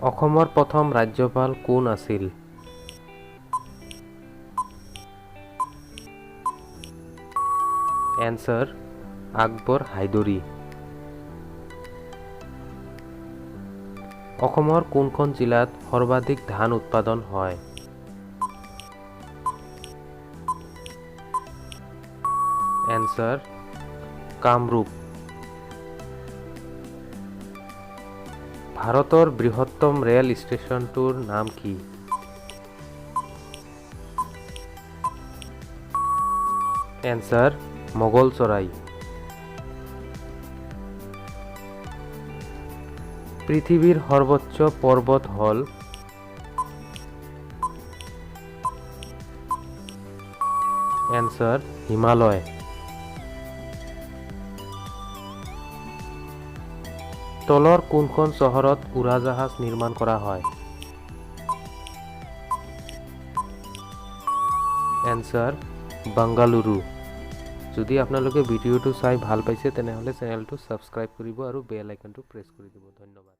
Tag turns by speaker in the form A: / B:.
A: অসমৰ প্ৰথম ৰাজ্যপাল কোন আছিল? এনসাৰ আকবৰ হাইদৰি। অসমৰ কোনখন জিলাত সৰ্বাধিক ধান উৎপাদন হয়? এনসাৰ কামৰূপ। ভাৰতৰ বৃহত্তম ৰেল ষ্টেচনটোৰ নাম কি? এনসাৰ মোগলচৰাই। পৃথিৱীৰ সৰ্বোচ্চ পৰ্বত হ'ল? এনসাৰ হিমালয়। তলৰ কোনখন চহৰত উৰাজাহাজ নিৰ্মাণ কৰা হয়? এনসাৰ বাংগালুৰু। যদি আপোনালোকে ভিডিঅ'টো চাই ভাল পাইছে তেনেহ'লে চেনেলটো ছাবস্ক্ৰাইব কৰিব আৰু বেল আইকনটো প্ৰেছ কৰি দিব। ধন্যবাদ।